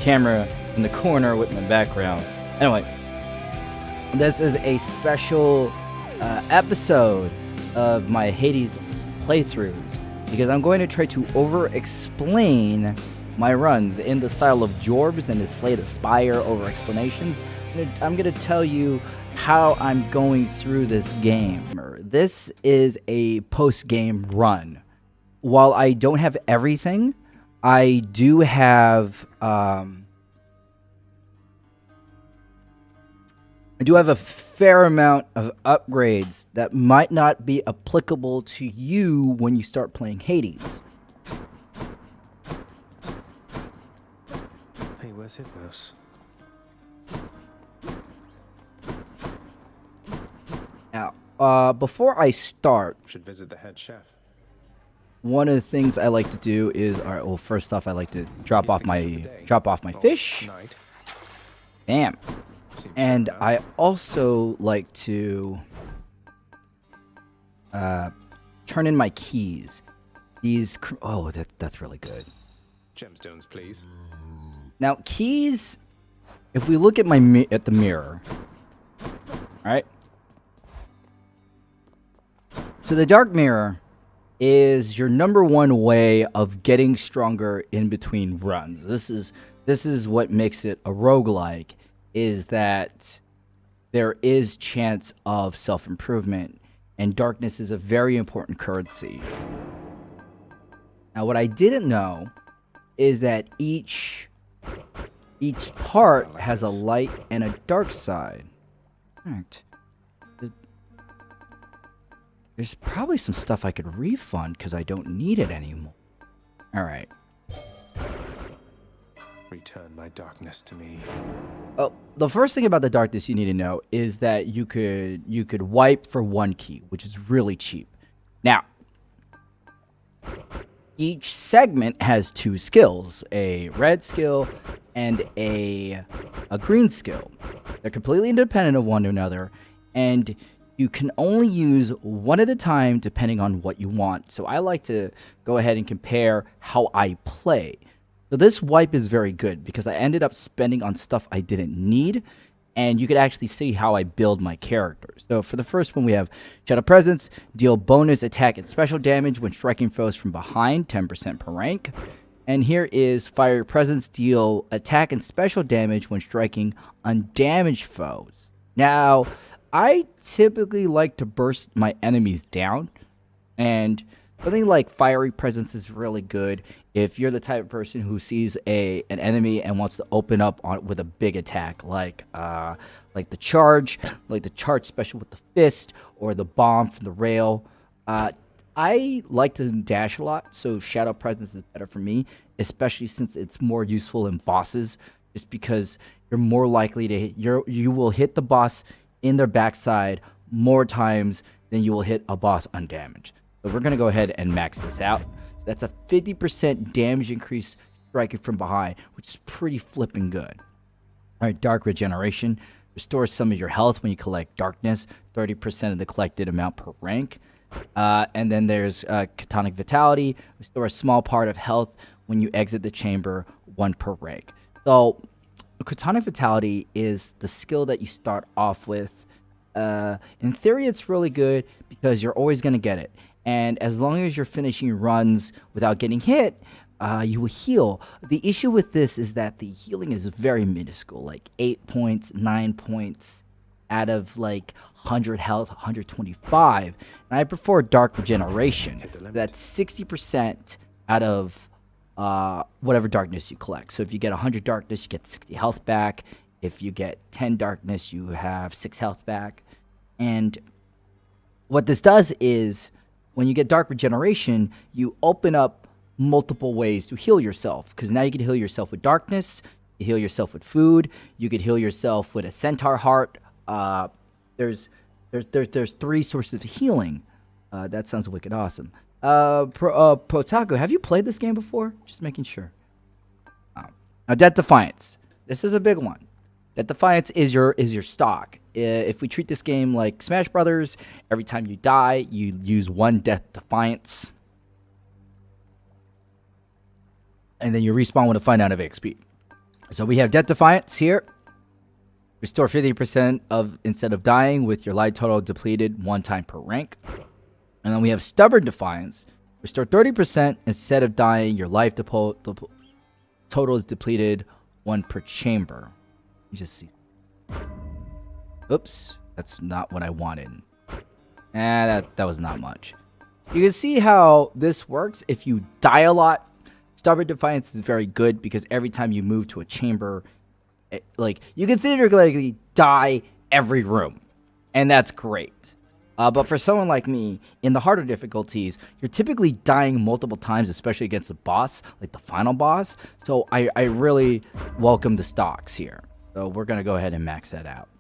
camera in the corner with my background. Anyway, this is a special episode of my Hades playthroughs because I'm going to try to over-explain my runs in the style of Jorbs and the Slay the Spire over-explanations. I'm going to tell you how I'm going through this game. This is a post-game run. While I don't have everything, I do have a fair amount of upgrades that might not be applicable to you when you start playing Hades. Hey, where's Hypnos? Now, before I start, Should visit the head chef. one of the things I like to do is, all right, well, first off, I like to drop off my fish. Night. Bam. Seems And fair I also like to turn in my keys. That's really good. enough. Gemstones, please. Now, keys, if we look at at the mirror, all right? So the dark mirror is your number one way of getting stronger in between runs. This is what makes it a roguelike, is that there is chance of self-improvement, and darkness is a very important currency. Now, what I didn't know is that each part has a light and a dark side. Alright. There's probably some stuff I could refund because I don't need it anymore. Alright. Return my darkness to me. Oh, the first thing about the darkness you need to know is that you could wipe for 1 key, which is really cheap. Now, each segment has 2 skills, a red skill and a green skill. They're completely independent of one another, and you can only use one at a time depending on what you want. So I like to go ahead and compare how I play. So this wipe is very good because I ended up spending on stuff I didn't need, and you could actually see how I build my characters. So for the first one, we have Shadow Presence, deal bonus attack and special damage when striking foes from behind, 10% per rank. And here is Fire Presence, deal attack and special damage when striking undamaged foes. Now, I typically like to burst my enemies down, and something like Fiery Presence is really good if you're the type of person who sees an enemy and wants to open up with a big attack, like the charge special with the fist or the bomb from the rail. I like to dash a lot, so Shadow Presence is better for me, especially since it's more useful in bosses, just because you're more likely to you will hit the boss in their backside more times than you will hit a boss undamaged. So we're going to go ahead and max this out. That's a 50% damage increase striking from behind, which is pretty flipping good. All right, Dark Regeneration. Restores some of your health when you collect Darkness, 30% of the collected amount per rank. And then there's Ketonic Vitality. Restore a small part of health when you exit the chamber, 1 per rank. So Ketonic Vitality is the skill that you start off with. In theory, it's really good because you're always going to get it. And as long as you're finishing runs without getting hit, you will heal. The issue with this is that the healing is very minuscule, like 8 points, 9 points out of like 100 health, 125. And I prefer Dark Regeneration. That's 60% out of whatever darkness you collect. So if you get 100 darkness, you get 60 health back. If you get 10 darkness, you have 6 health back. And what this does is, when you get Dark Regeneration, you open up multiple ways to heal yourself. Because now you can heal yourself with darkness, you heal yourself with food, you could heal yourself with a centaur heart. There's 3 sources of healing. That sounds wicked awesome. Protaku, have you played this game before? Just making sure. Now, Death Defiance. This is a big one. Death Defiance is your stock. If we treat this game like Smash Brothers, every time you die, you use 1 Death Defiance. And then you respawn with a finite of XP. So we have Death Defiance here. Restore 50% of instead of dying with your life total depleted 1 time per rank. And then we have Stubborn Defiance. Restore 30% instead of dying, your life total is depleted 1 per chamber. You just see. Oops, that's not what I wanted. That was not much. You can see how this works. If you die a lot, Stubborn Defiance is very good because every time you move to a chamber, you can theoretically die every room, and that's great. But for someone like me, in the harder difficulties, you're typically dying multiple times, especially against the boss, like the final boss. So I really welcome the stocks here. So we're going to go ahead and max that out.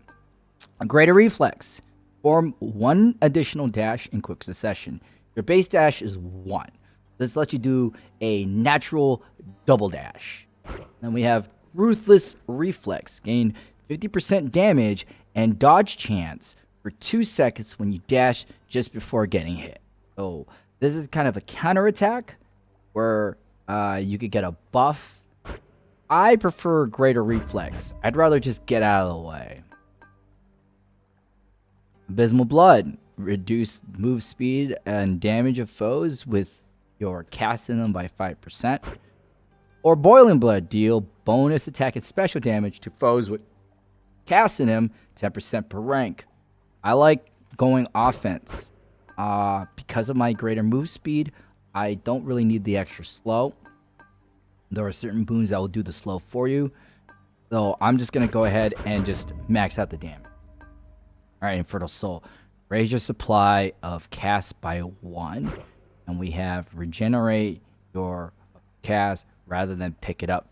A Greater Reflex. Form 1 additional dash in quick succession. Your base dash is 1. This lets you do a natural double dash. Then we have Ruthless Reflex. Gain 50% damage and dodge chance for 2 seconds when you dash just before getting hit. So this is kind of a counterattack where you could get a buff. I prefer Greater Reflex. I'd rather just get out of the way. Abysmal Blood. Reduce move speed and damage of foes with your casting them by 5%. Or Boiling Blood. Deal bonus attack and special damage to foes with casting them 10% per rank. I like going offense. Because of my greater move speed, I don't really need the extra slow. There are certain boons that will do the slow for you. So I'm just going to go ahead and just max out the damage. Alright, Infernal Soul. Raise your supply of cast by 1. And we have regenerate your cast rather than pick it up.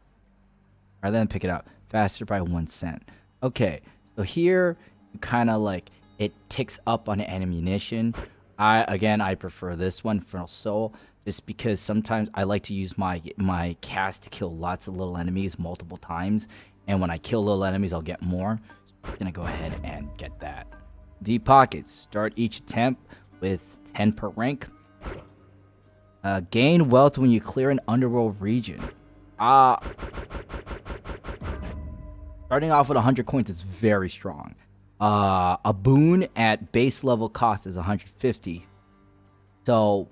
Faster by 1 cent. Okay, so here you kind of it ticks up on ammunition. I prefer this one, Infernal Soul, just because sometimes I like to use my cast to kill lots of little enemies multiple times, and when I kill little enemies, I'll get more. So I'm gonna go ahead and get that. Deep Pockets. Start each attempt with 10 per rank. Gain wealth when you clear an underworld region. Starting off with 100 coins is very strong. A boon at base level cost is 150. So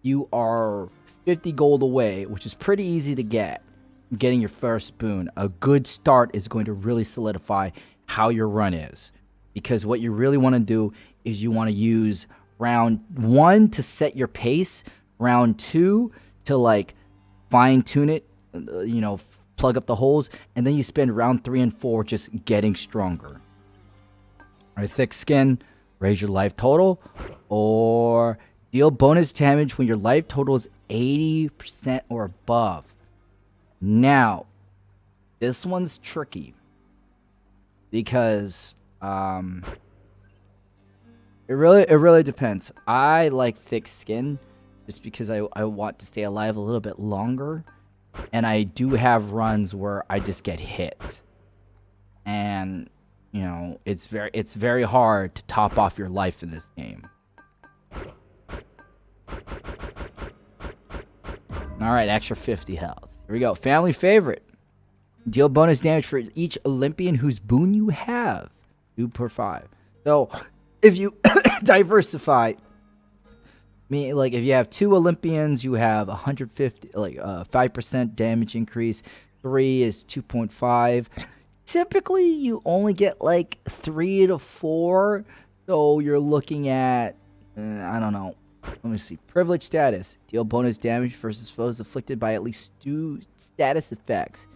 you are 50 gold away, which is pretty easy to get. Getting your first boon. A good start is going to really solidify how your run is. Because what you really want to do is you want to use round 1 to set your pace. Round 2 to fine tune it, plug up the holes. And then you spend round 3 and 4 just getting stronger. Alright, Thick Skin, raise your life total, or deal bonus damage when your life total is 80% or above. Now, this one's tricky because it really depends. I like Thick Skin just because I want to stay alive a little bit longer, and I do have runs where I just get hit, and it's very hard to top off your life in this game. Alright, extra 50 health. Here we go. Family Favorite. Deal bonus damage for each Olympian whose boon you have. 2 per 5. So, if you diversify, if you have 2 Olympians, you have 150, 5% damage increase. 3 is 2.5. Typically, you only get 3 to 4. So you're looking at, I don't know. Let me see. Privilege status. Deal bonus damage versus foes afflicted by at least 2 status effects.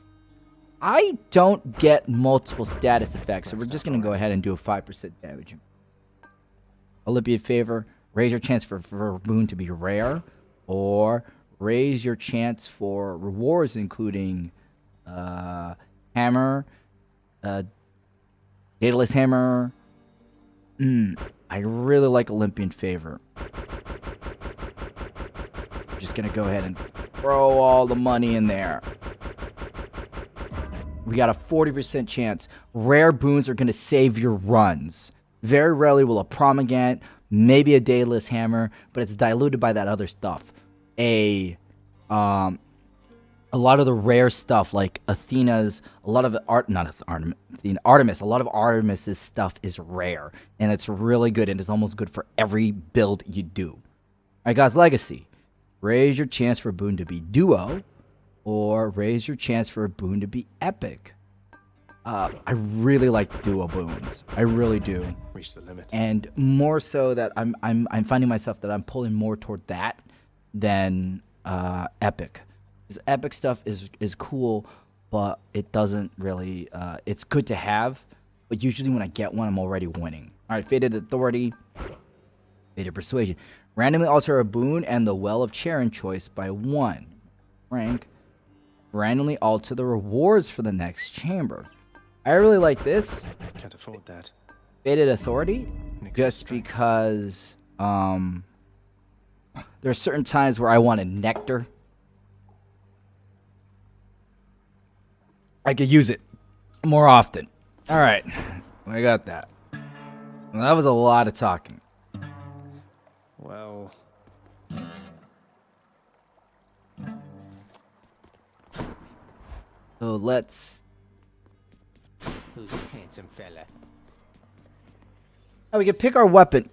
I don't get multiple status effects, so we're just going to go ahead and do a 5% damage. Olympian Favor. Raise your chance for a boon to be rare. Or raise your chance for rewards, including hammer, Daedalus Hammer. I really like Olympian Favor. I'm just gonna go ahead and throw all the money in there. We got a 40% chance. Rare boons are gonna save your runs. Very rarely will a Promigant, maybe a Daedalus Hammer, but it's diluted by that other stuff. A a lot of the rare stuff like Athena's, a lot of the Artemis, a lot of Artemis's stuff is rare, and it's really good, and it's almost good for every build you do. All right, guys, Legacy. Raise your chance for a boon to be duo, or raise your chance for a boon to be epic. I really like duo boons. I really do. Reach the limit. And more so that I'm finding myself that I'm pulling more toward that than epic. Because epic stuff is cool, but it doesn't really. It's good to have, but usually when I get one, I'm already winning. All right, Fated Authority, Fated Persuasion. Randomly alter a boon and the Well of Charon choice by 1 rank. Randomly alter the rewards for the next chamber. I really like this. Can't afford that. Fated Authority, Nix's just strength. because there are certain times where I want a nectar. I could use it more often. All right, I got that. Well, that was a lot of talking. Well, So let's. Who's this handsome fella? We can pick our weapon.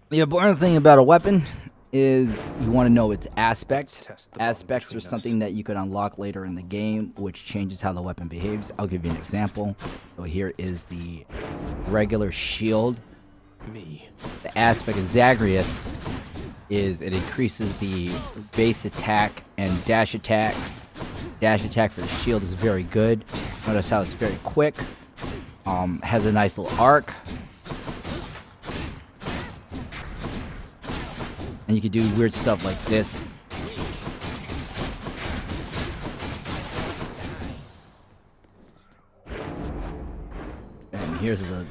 The important thing about a weapon is you want to know its aspect. test the bond Aspects are between us. something that you can unlock later in the game, which changes how the weapon behaves. I'll give you an example. So here is the regular shield. me. The aspect of Zagreus is it increases the base attack and dash attack. Dash attack for the shield is very good. Notice how it's very quick. Has a nice little arc. And you can do weird stuff like this. And here's the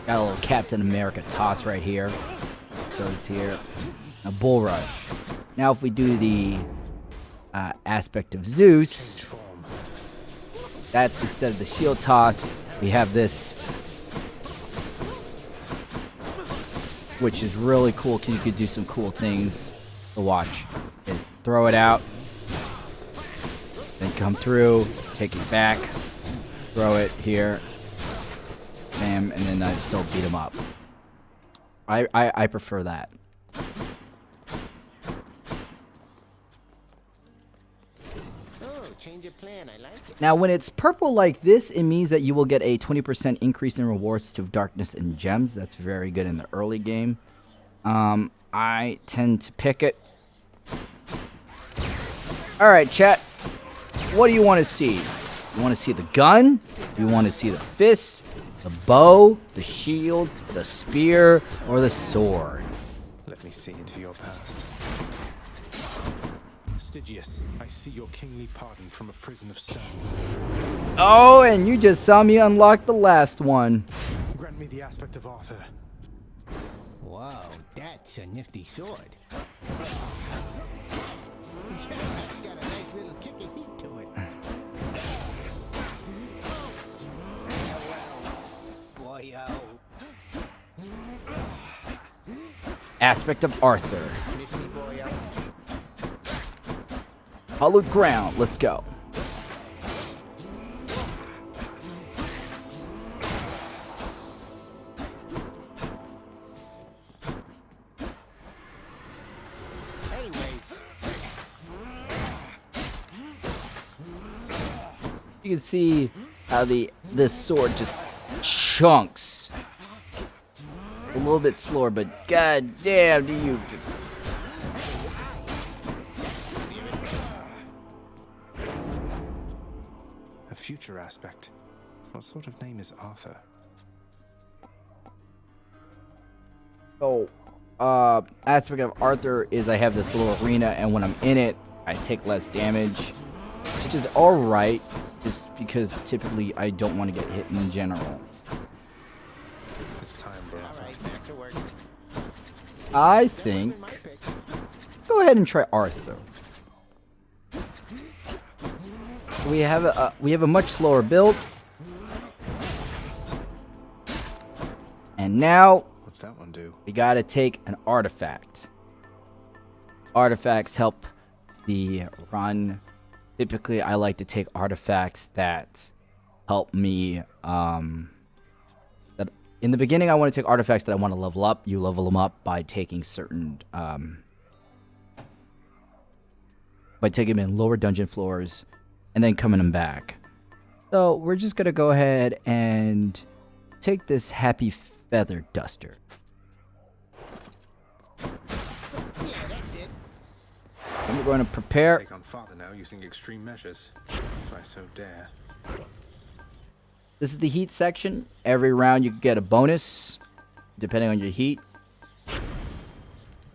got a little Captain America toss right here. Goes here. A bull rush. Now if we do the aspect of Zeus, Form. that's instead of the shield toss, we have this, which is really cool because you could do some cool things to watch. Okay, throw it out, then come through, take it back, throw it here, bam, and then I still beat him up. I prefer that. Oh, change of plan. I like it. Now, when it's purple like this, it means that you will get a 20% increase in rewards to darkness and gems. That's very good in the early game. I tend to pick it. All right, chat. What do you want to see? You want to see the gun? You want to see the fist, the bow, the shield, the spear, or the sword? Let me see into your past. Stygius, I see your kingly pardon from a prison of stone. Oh, and you just saw me unlock the last one. Grant me the aspect of Arthur. Whoa, that's a nifty sword. It's got a nice little kick of heat to it. Boyo. Aspect of Arthur. Miss me, boyo. Hallowed ground. Let's go. Anyways, You can see how this sword just chunks. A little bit slower, but god damn, do you just. A future aspect. What sort of name is Arthur? Oh, aspect of Arthur is I have this little arena, and when I'm in it, I take less damage, which is alright, just because typically I don't want to get hit in general. It's time for all Arthur. right, back to work. I think. My pick. Go ahead and try Arthur. We have a much slower build, and now What's that one do? we gotta take an artifact. Artifacts help the run, typically I like to take artifacts that help me. That in the beginning, I want to take artifacts that I want to level up. You level them up by taking certain, by taking them in lower dungeon floors, and then coming them back. So we're just gonna go ahead and take this happy feather duster. Yeah, that's it. And we're going to prepare. Take on father now using extreme measures, if I so dare. This is the heat section. Every round you get a bonus, depending on your heat.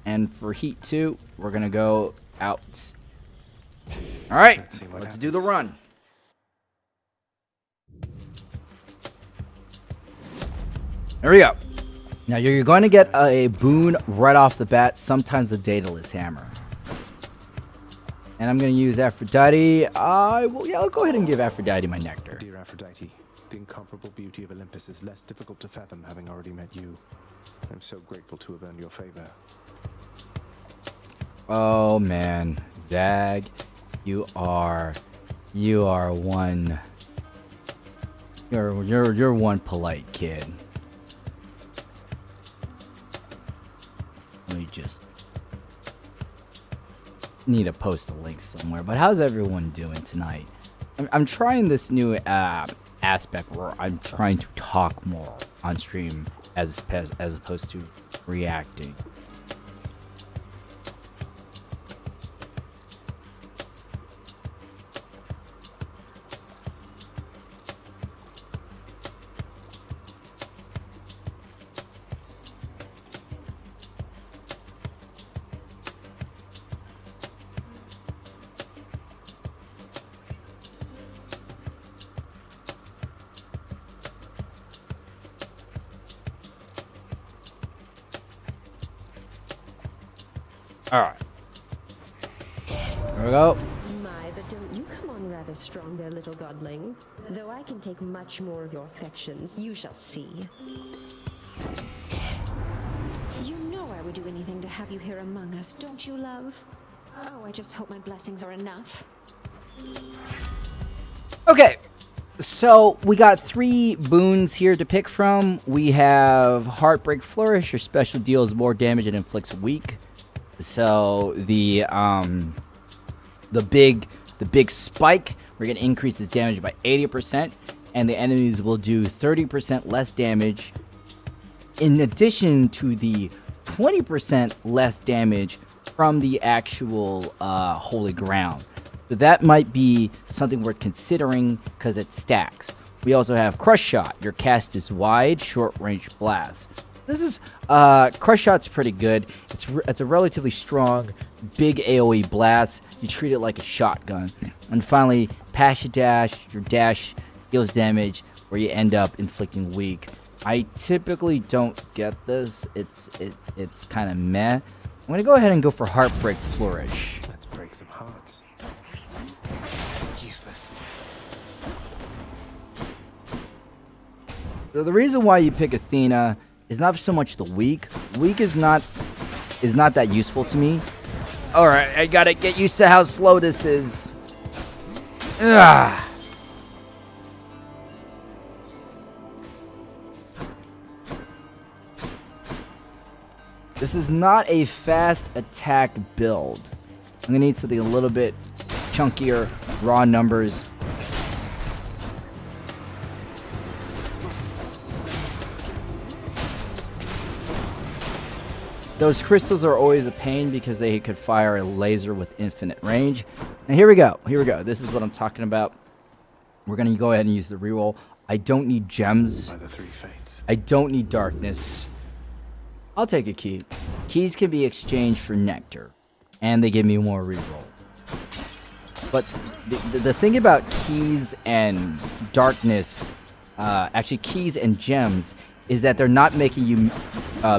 And for heat 2, we're gonna go out. All right, let's do the run. There we go. Now you're going to get a boon right off the bat, sometimes the Daedalus Hammer. And I'm going to use Aphrodite. I'll go ahead and give Aphrodite my nectar. Dear Aphrodite, the incomparable beauty of Olympus is less difficult to fathom having already met you. I'm so grateful to have earned your favor. Oh man, Zag, you're one polite kid. Let me just need to post a link somewhere. But how's everyone doing tonight? I'm trying this new aspect where I'm trying to talk more on stream as opposed to reacting. Alright. There we go. My, but don't you come on rather strong there, little godling. Though I can take much more of your affections, you shall see. You know I would do anything to have you here among us, don't you, love? Oh, I just hope my blessings are enough. Okay. So we got 3 boons here to pick from. We have Heartbreak Flourish. Your special deals more damage and inflicts weak. So the big spike, we're gonna increase its damage by 80%, and the enemies will do 30% less damage, in addition to the 20% less damage from the actual holy ground. So that might be something worth considering because it stacks. We also have Crush Shot. Your cast is wide, short range blast. This is Crush Shot's pretty good. It's a relatively strong, big AoE blast. You treat it like a shotgun. And finally, Passion Dash. Your dash deals damage where you end up inflicting weak. I typically don't get this. It's kind of meh. I'm gonna go ahead and go for Heartbreak Flourish. Let's break some hearts. Useless. So the reason why you pick Athena is not so much the weak. Weak is not that useful to me. Alright, I gotta get used to how slow this is. Ugh. This is not a fast attack build. I'm gonna need something a little bit chunkier, raw numbers. Those crystals are always a pain because they could fire a laser with infinite range. And here we go. This is what I'm talking about. We're going to go ahead and use the reroll. I don't need gems. By the 3 fates. I don't need darkness. I'll take a key. Keys can be exchanged for nectar. And they give me more reroll. But the thing about keys and darkness, actually keys and gems, is that they're not making you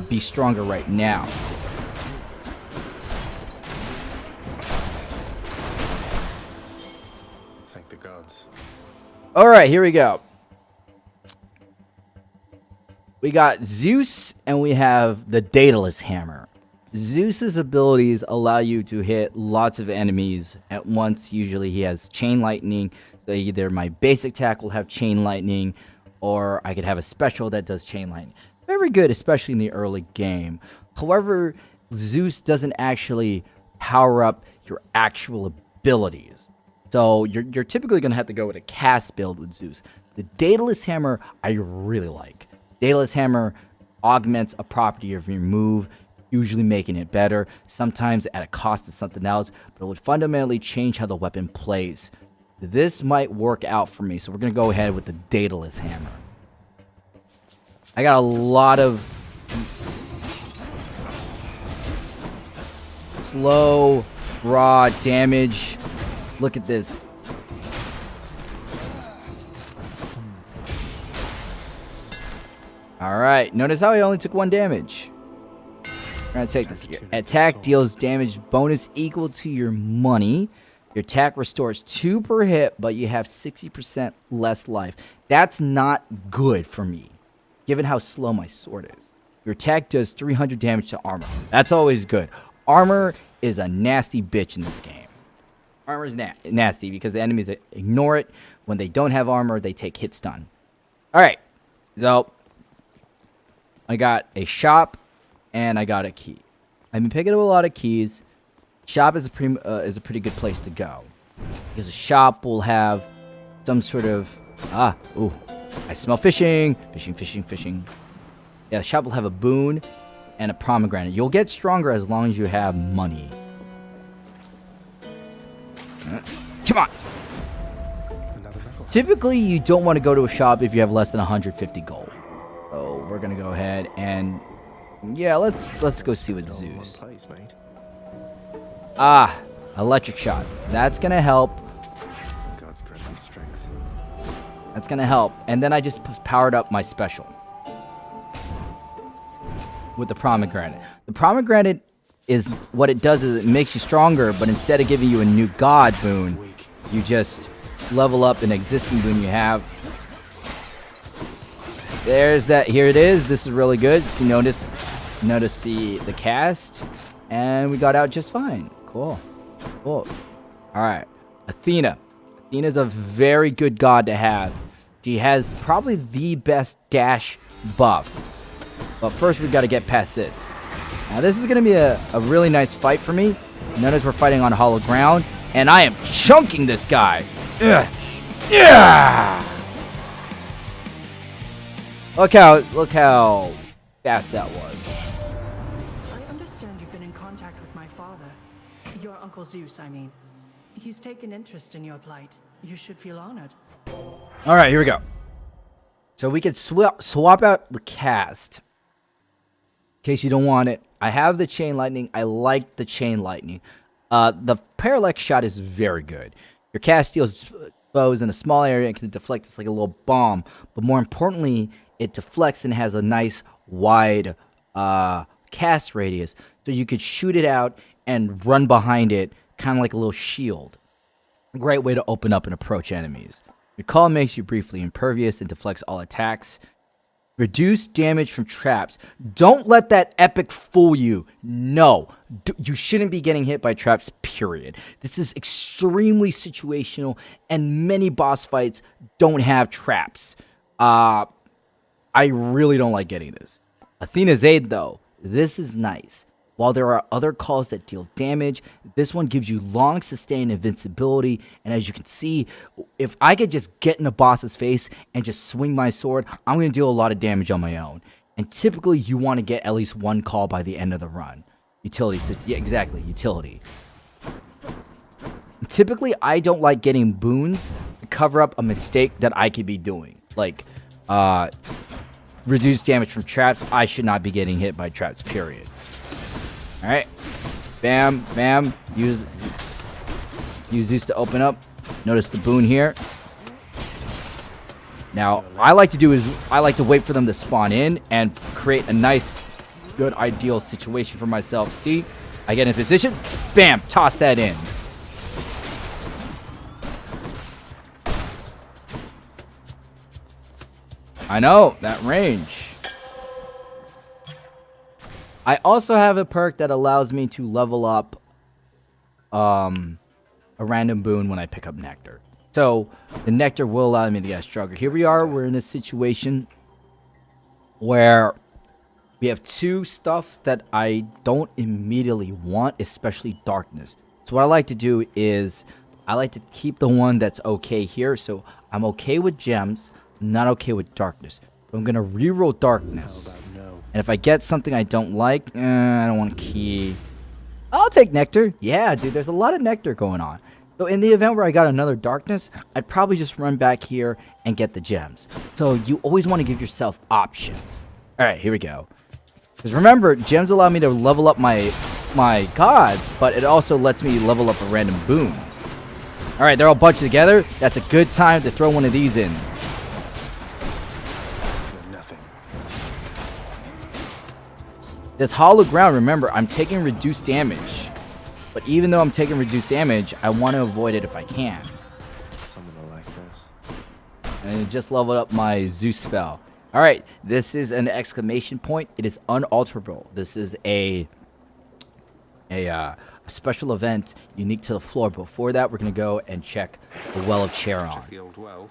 be stronger right now. Thank the gods. Alright, here we go. We got Zeus and we have the Daedalus Hammer. Zeus's abilities allow you to hit lots of enemies at once. Usually he has chain lightning, so either my basic attack will have chain lightning, or I could have a special that does chain lightning. Very good, especially in the early game. However, Zeus doesn't actually power up your actual abilities. So you're typically going to have to go with a cast build with Zeus. The Daedalus Hammer I really like. Daedalus Hammer augments a property of your move, usually making it better, sometimes at a cost of something else, but it would fundamentally change how the weapon plays. This might work out for me, so we're going to go ahead with the Daedalus Hammer. I got a lot of slow, raw damage. Look at this. Alright, notice how I only took 1 damage. We're gonna take this here. Attack deals damage bonus equal to your money. Your attack restores 2 per hit, but you have 60% less life. That's not good for me, given how slow my sword is. Your attack does 300 damage to armor. That's always good. Armor is a nasty bitch in this game. Armor is nasty because the enemies ignore it. When they don't have armor, they take hit stun. Alright, so I got a shop and I got a key. I've been picking up a lot of keys. Shop is a pretty good place to go, because a shop will have some sort of ooh, I smell fishing. Yeah, the shop will have a boon and a pomegranate. You'll get stronger as long as you have money. Come on. Typically, you don't want to go to a shop if you have less than 150 gold. So we're gonna go ahead and yeah, let's go see what Zeus. Electric shot. That's gonna help. God's grant me strength. That's gonna help. And then I just powered up my special with the pomegranate. The pomegranate is what it does is it makes you stronger, but instead of giving you a new god boon, you just level up an existing boon you have. There's that. Here it is. This is really good. So notice the cast, and we got out just fine. Cool. All right, Athena. Athena's a very good god to have. She has probably the best dash buff. But first, we've got to get past this. Now, this is going to be a really nice fight for me. Notice we're fighting on hollow ground, and I am chunking this guy. Ugh. Yeah. Look how fast that was. I understand you've been in contact with my father. Your Uncle Zeus, I mean. He's taken interest in your plight. You should feel honored. All right, here we go. So we could swap out the cast. In case you don't want it. I have the chain lightning. I like the chain lightning. The parallax shot is very good. Your cast deals foes in a small area and can deflect. It's like a little bomb. But more importantly, it deflects and has a nice wide cast radius. So you could shoot it out and run behind it, kind of like a little shield. A great way to open up and approach enemies. Your call makes you briefly impervious and deflects all attacks. Reduce damage from traps. Don't let that epic fool you. No, you shouldn't be getting hit by traps, period. This is extremely situational, and many boss fights don't have traps. I really don't like getting this. Athena's Aid, though, this is nice. While there are other calls that deal damage, this one gives you long sustained invincibility, and as you can see, if I could just get in a boss's face and just swing my sword, I'm going to deal a lot of damage on my own. And typically, you want to get at least one call by the end of the run. Utility, yeah, exactly, utility. Typically, I don't like getting boons to cover up a mistake that I could be doing. Like, reduce damage from traps. I should not be getting hit by traps, period. Alright. Bam, bam. Use these to open up. Notice the boon here. Now, I like to wait for them to spawn in and create a nice, good, ideal situation for myself. See? I get in position. Bam! Toss that in. I know, that range. I also have a perk that allows me to level up a random boon when I pick up nectar. So the nectar will allow me to get stronger. Here we are. We're in a situation where we have two stuff that I don't immediately want, especially darkness. So what I like to do is I like to keep the one that's okay here. So I'm okay with gems, not okay with darkness. So I'm going to reroll darkness. And if I get something I don't like, I don't want to key. I'll take nectar. Yeah, dude, there's a lot of nectar going on. So in the event where I got another darkness, I'd probably just run back here and get the gems. So you always want to give yourself options. All right, here we go. Because remember, gems allow me to level up my gods, but it also lets me level up a random boon. All right, they're all bunched together. That's a good time to throw one of these in. Nothing. This hollow ground, remember, I'm taking reduced damage. But even though I'm taking reduced damage, I want to avoid it if I can. Someone will like this. And it just leveled up my Zeus spell. All right, this is an exclamation point. It is unalterable. This is a special event unique to the floor. Before that, we're going to go and check the Well of Charon. Check the old well.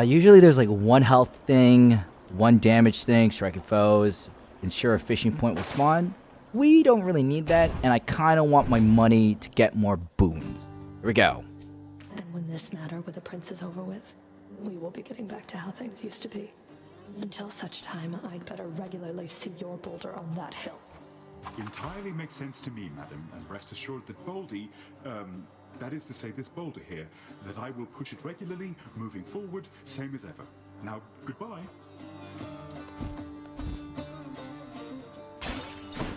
Usually there's like one health thing, one damage thing, striking foes, ensure a fishing point will spawn. We don't really need that, and I kind of want my money to get more boons. Here we go. And when this matter with the prince is over with, we will be getting back to how things used to be. Until such time, I'd better regularly see your boulder on that hill. Entirely makes sense to me, madam, and rest assured that Baldy, that is to say this boulder here, that I will push it regularly, moving forward, same as ever. Now, goodbye.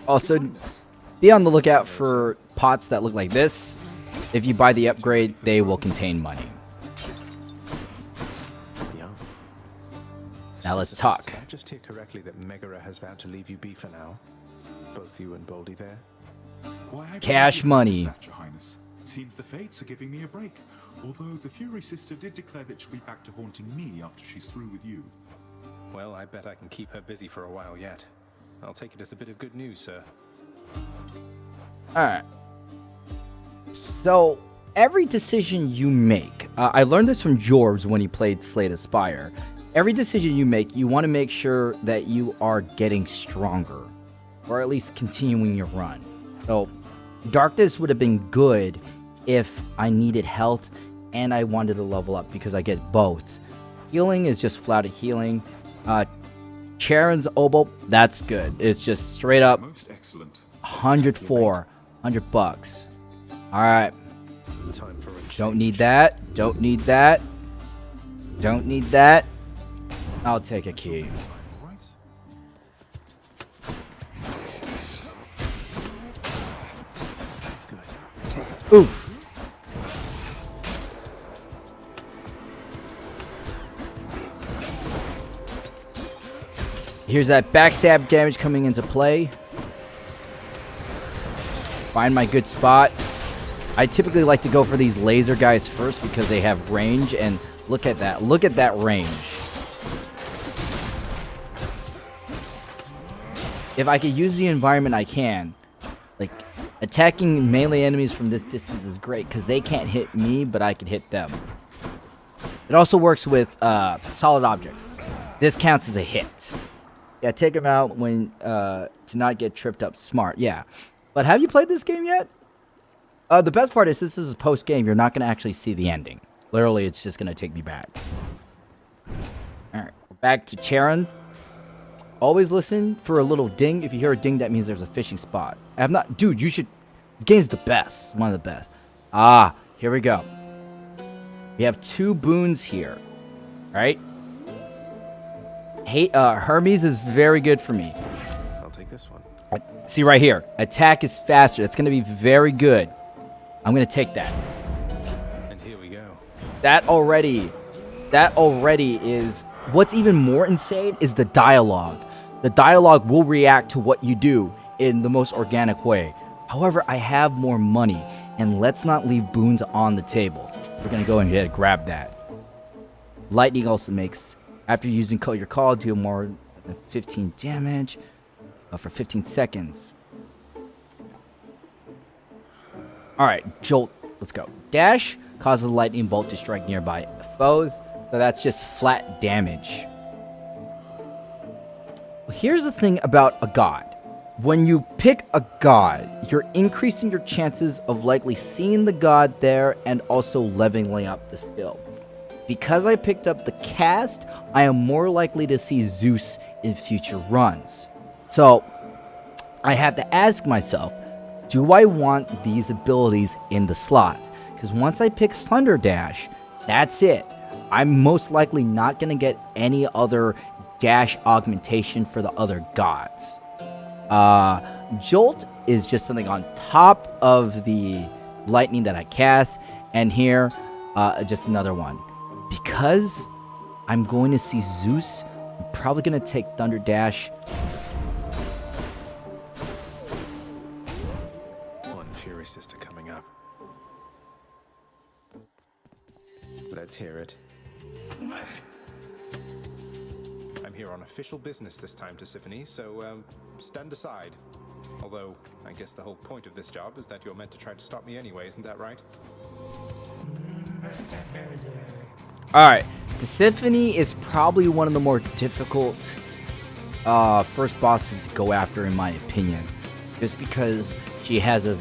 Also, be on the lookout for pots that look like this. If you buy the upgrade, they will contain money. Yum. Now let's Did talk. I just hear correctly that Megara has vowed to leave you be for now? Both you and Baldy there? Why, I Cash believe money. that, Your Highness. Seems the fates are giving me a break. Although the Fury sister did declare that she'll be back to haunting me after she's through with you. Well, I bet I can keep her busy for a while yet. I'll take it as a bit of good news, sir. Alright. So, every decision you make, I learned this from Jorbs when he played Slay the Spire. Every decision you make, you want to make sure that you are getting stronger. Or at least continuing your run. So, darkness would have been good if I needed health and I wanted to level up because I get both. Healing is just flat out healing. Charon's Obol, that's good. It's just straight up Most excellent. 104, $100. All right. Time for a change. Don't need that. Don't need that. Don't need that. I'll take a key. All right. Good. Oof. Here's that backstab damage coming into play. Find my good spot. I typically like to go for these laser guys first because they have range, and look at that. Look at that range. If I could use the environment, I can. Like, attacking melee enemies from this distance is great because they can't hit me, but I can hit them. It also works with solid objects. This counts as a hit. Yeah, take them out when to not get tripped up. Smart, yeah. But have you played this game yet? The best part is this is a post-game. You're not going to actually see the ending. Literally, it's just going to take me back. Alright, back to Charon. Always listen for a little ding. If you hear a ding, that means there's a fishing spot. I have not... Dude, you should... This game's the best. One of the best. Ah, here we go. We have 2 boons here. Alright? Hey, Hermes is very good for me. I'll take this one. See right here. Attack is faster. That's going to be very good. I'm going to take that. And here we go. That already is... What's even more insane is the dialogue. The dialogue will react to what you do in the most organic way. However, I have more money, and let's not leave boons on the table. We're going to go ahead and grab that. Lightning also makes... After using your call, deal more than 15 damage. for 15 seconds. Alright, Jolt. Let's go. Dash causes a lightning bolt to strike nearby foes. So that's just flat damage. Here's the thing about a god. When you pick a god, you're increasing your chances of likely seeing the god there and also leveling up the skill. Because I picked up the cast, I am more likely to see Zeus in future runs. So, I have to ask myself, do I want these abilities in the slots? Because once I pick Thunder Dash, that's it. I'm most likely not going to get any other dash augmentation for the other gods. Jolt is just something on top of the lightning that I cast, and here, just another one. Because I'm going to see Zeus, I'm probably going to take Thunder Dash. One Fury Sister coming up. Let's hear it. I'm here on official business this time, Tisiphone, so stand aside. Although, I guess the whole point of this job is that you're meant to try to stop me anyway, isn't that right? Alright, Tisiphone is probably one of the more difficult first bosses to go after, in my opinion. Just because she has an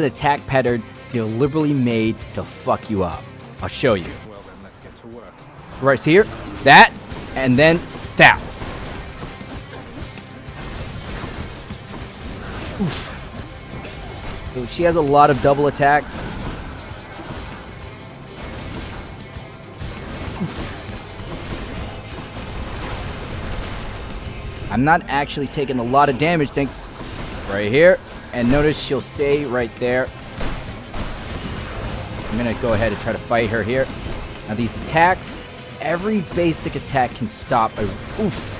attack pattern deliberately made to fuck you up. I'll show you. Well then, let's get to work. Right here, that, and then that. Oof. So she has a lot of double attacks. I'm not actually taking a lot of damage, right here. And notice she'll stay right there. I'm gonna go ahead and try to fight her here. Now these attacks, every basic attack can stop a oof.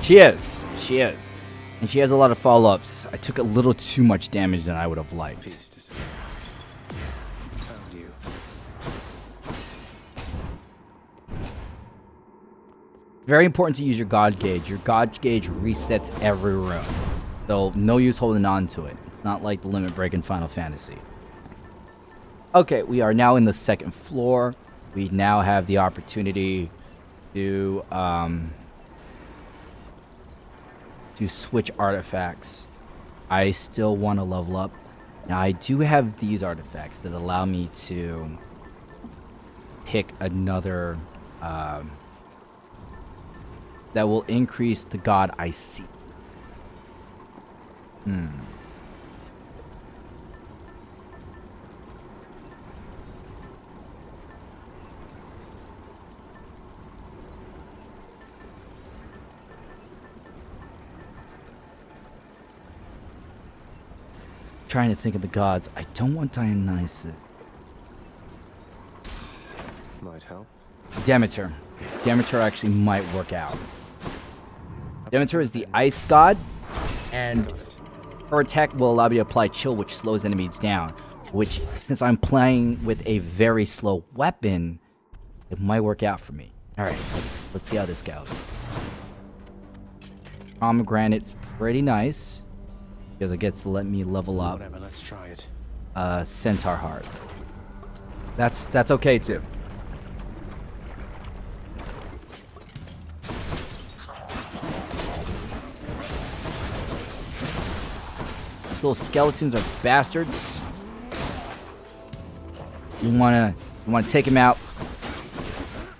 She is. And she has a lot of follow-ups. I took a little too much damage than I would have liked. Peace to say. Found you. Very important to use your God Gauge. Your God Gauge resets every room. So no use holding on to it. It's not like the limit break in Final Fantasy. Okay, we are now in the second floor. We now have the opportunity to switch artifacts. I still want to level up. Now I do have these artifacts that allow me to pick another that will increase the god I see. Trying to think of the gods. I don't want Dionysus. Might help. Demeter. Demeter actually might work out. Demeter is the ice god, and her attack will allow me to apply chill, which slows enemies down. Which, since I'm playing with a very slow weapon, it might work out for me. Alright, let's see how this goes. Pomegranate's pretty nice, because it gets to let me level up. Whatever, let's try it. Centaur Heart. That's okay too. These little skeletons are bastards. You wanna take them out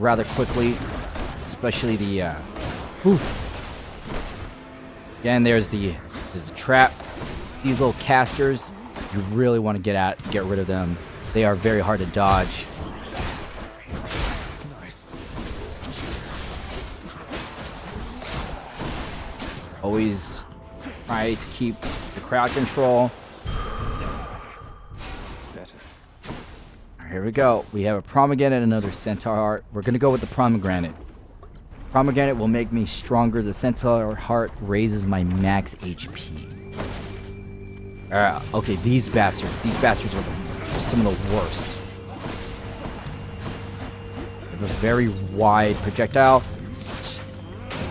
rather quickly, especially the Again, there's the trap. These little casters, you really want to get rid of them. They are very hard to dodge. Nice. Always try to keep the crowd control. There. better. Here we go. We have a pomegranate and another centaur heart. We're gonna go with the pomegranate. Pomegranate will make me stronger. The centaur heart raises my max HP. Okay, these bastards. These bastards are some of the worst. They have a very wide projectile.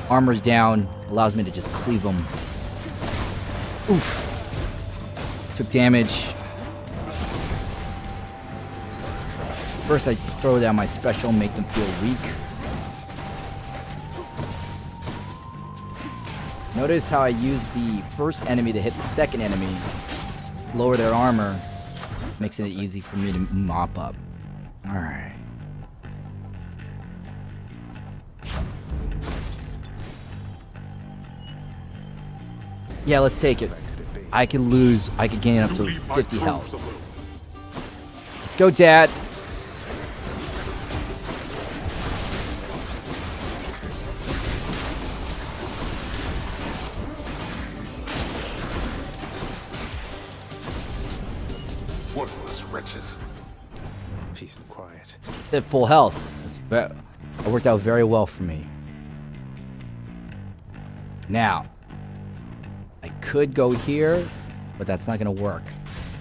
Armor's down. Allows me to just cleave them. Oof. Took damage. First I throw down my special, make them feel weak. Notice how I use the first enemy to hit the second enemy, lower their armor, makes it easy for me to mop up. Alright. Yeah, let's take it. I could gain up to 50 health. Let's go, Dad. Worthless wretches. Peace and quiet. At full health. That worked out very well for me. Now, I could go here, but that's not going to work.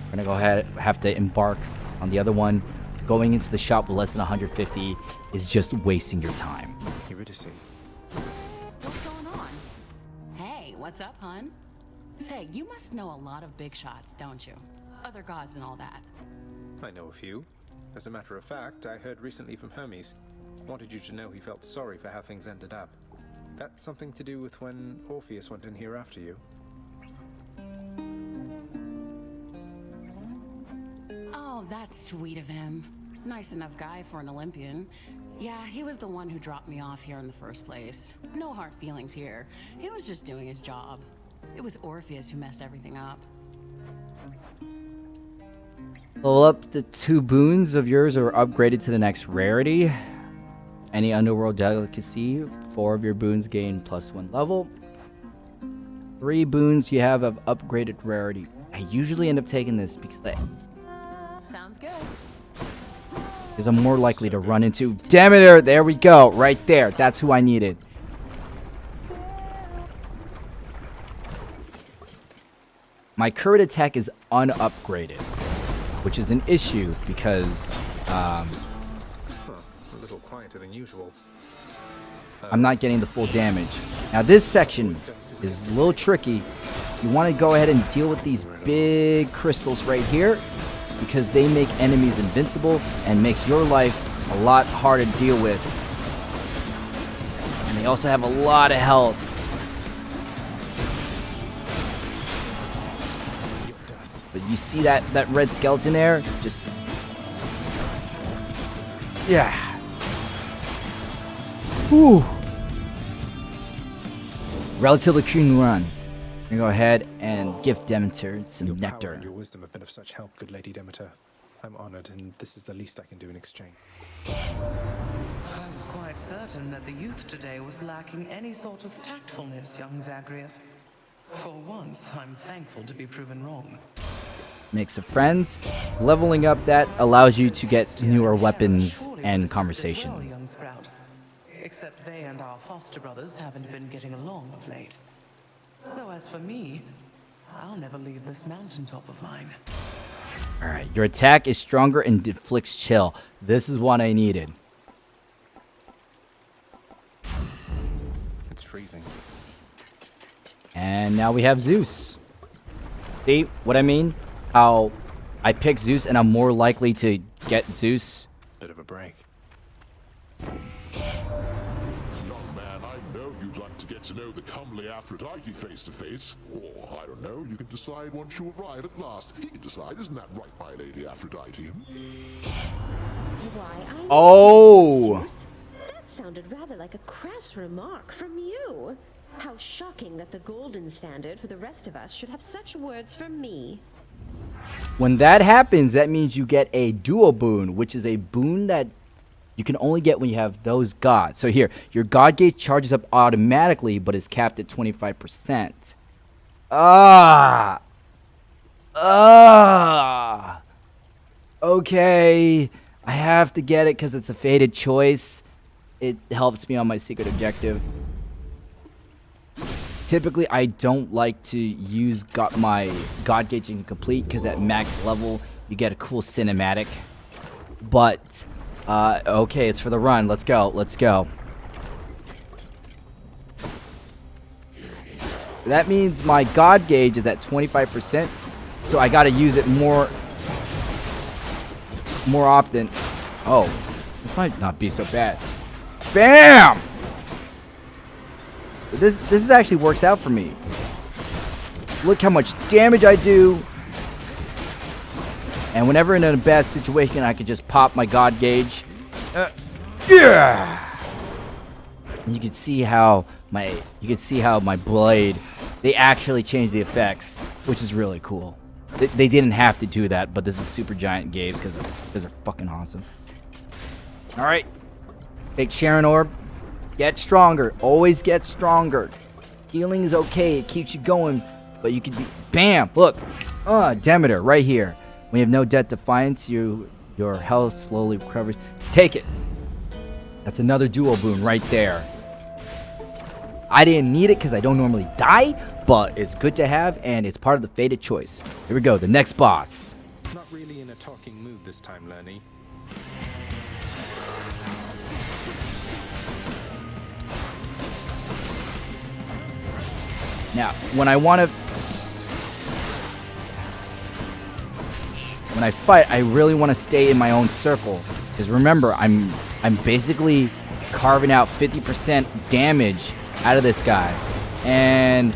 We're going to go ahead, have to embark on the other one. Going into the shop with less than 150 is just wasting your time. Eurydice. What's going on? Hey, what's up, hun? Say, you must know a lot of big shots, don't you? Other gods and all that. I know a few. As a matter of fact, I heard recently from Hermes. Wanted you to know he felt sorry for how things ended up. That's something to do with when Orpheus went in here after you. Oh, that's sweet of him. Nice enough guy for an Olympian. Yeah, he was the one who dropped me off here in the first place. No hard feelings here. He was just doing his job. It was Orpheus who messed everything up. Level up the 2 boons of yours are upgraded to the next rarity. Any underworld delicacy, 4 of your boons gain +1 level. 3 boons you have of upgraded rarity. I usually end up taking this because Sounds good. I'm more likely to run into Demeter. There we go, right there. That's who I needed. My current attack is unupgraded, which is an issue because Huh. A little quieter than usual. I'm not getting the full damage. Now this section is a little tricky. You want to go ahead and deal with these big crystals right here because they make enemies invincible and makes your life a lot harder to deal with. And they also have a lot of health. But you see that red skeleton there? Just... yeah. Whew. Relatively clean run. I'm gonna go ahead and give Demeter some Your nectar. power and your wisdom have been of such help, good Lady Demeter. I'm honored, and this is the least I can do in exchange. I was quite certain that the youth today was lacking any sort of tactfulness, young Zagreus. For once, I'm thankful to be proven wrong. Mix of friends. Leveling up that allows you to get newer weapons and conversations. Well, young Sprout. Except they and our foster brothers haven't been getting along of late. Though as for me, I'll never leave this mountaintop of mine. Alright, your attack is stronger and deflects chill. This is what I needed. It's freezing. And now we have Zeus. See what I mean? How I pick Zeus and I'm more likely to get Zeus. Bit of a break. Young man, I know you'd like to get to know the comely Aphrodite face to face. Or, I don't know, you can decide once you arrive at last. He can decide, isn't that right, my lady Aphrodite? Why, I Oh! Zeus? That sounded rather like a crass remark from you. How shocking that the golden standard for the rest of us should have such words for me. When that happens, that means you get a dual boon, which is a boon that you can only get when you have those gods. So here, your god gauge charges up automatically, but is capped at 25%. Okay, I have to get it because it's a fated choice. It helps me on my secret objective. Typically, I don't like to use my God Gauging complete because at max level, you get a cool cinematic. But, okay, it's for the run. Let's go. Let's go. That means my God Gauge is at 25%, so I gotta use it more often. Oh, this might not be so bad. Bam! This actually works out for me. Look how much damage I do. And whenever in a bad situation, I can just pop my God Gauge. Yeah! You can see how my blade, they actually changed the effects, which is really cool. They didn't have to do that, but this is Super Giant Games because they're fucking awesome. All right, take Sharon Orb. Get stronger. Always get stronger. Healing is okay. It keeps you going, but you can be. Bam! Look, Demeter right here. When you have no debt defiance, your health slowly recovers. Take it. That's another dual boon right there. I didn't need it because I don't normally die, but it's good to have, and it's part of the fated choice. Here we go, the next boss. Not really in a talking mood this time, Lerny. Now, when I fight, I really want to stay in my own circle. Because remember, I'm basically carving out 50% damage out of this guy. And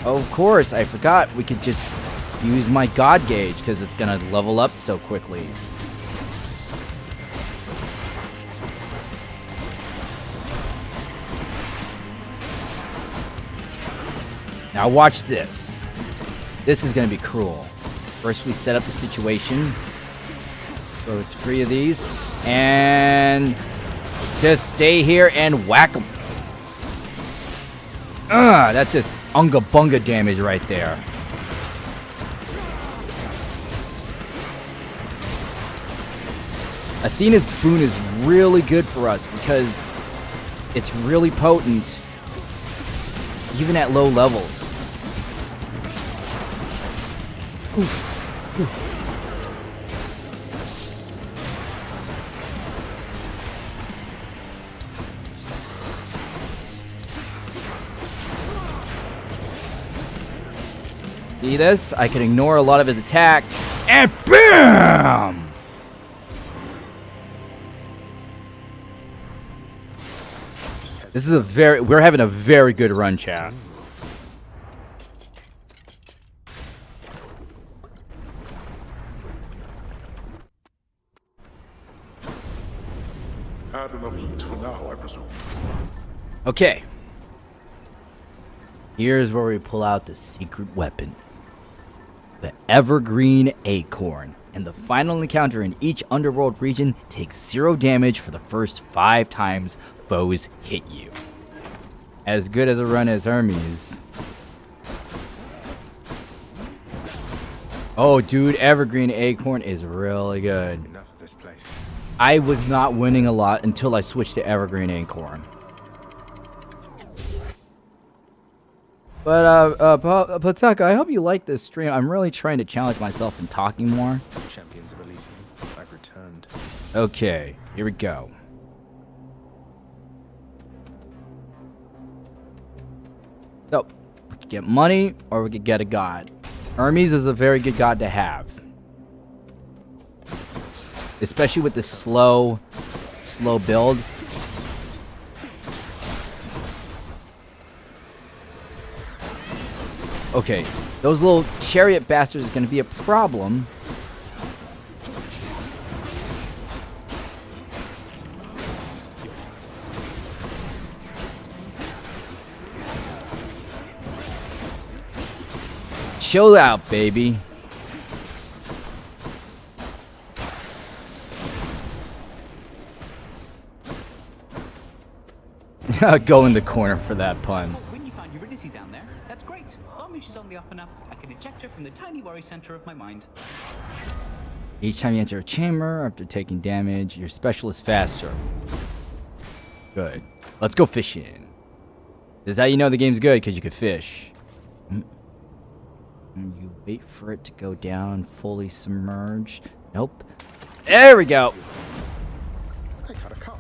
of course, I forgot we could just use my God Gauge because it's going to level up so quickly. Now watch this. This is going to be cruel. First we set up the situation. Throw 3 of these. And just stay here and whack them. That's just unga bunga damage right there. Athena's boon is really good for us because it's really potent even at low levels. Oof. Oof. See this? I can ignore a lot of his attacks, and BAM! This is we're having a very good run, chat. Had enough heat for now, I presume. Okay. Here's where we pull out the secret weapon. The Evergreen Acorn. And the final encounter in each underworld region takes 0 damage for the first 5 times foes hit you. As good as a run as Hermes. Oh, dude, Evergreen Acorn is really good. Enough of this place. I was not winning a lot until I switched to Evergreen Acorn. But, Pataka, I hope you like this stream. I'm really trying to challenge myself in talking more. Champions of Elysium, I've returned. Okay, here we go. So, we could get money, or we could get a god. Hermes is a very good god to have. Especially with the slow build. Okay, those little chariot bastards are going to be a problem. Chill out, baby. Go in the corner for that pun. When you find Eurydice down there, that's great. Long as she's on the up and up, I can eject her from the tiny worry center of my mind. Each time you enter a chamber after taking damage, your special is faster. Good. Let's go fishing. This is how you know the game's good, because you can fish. And you wait for it to go down, fully submerged. Nope. There we go. I caught a car.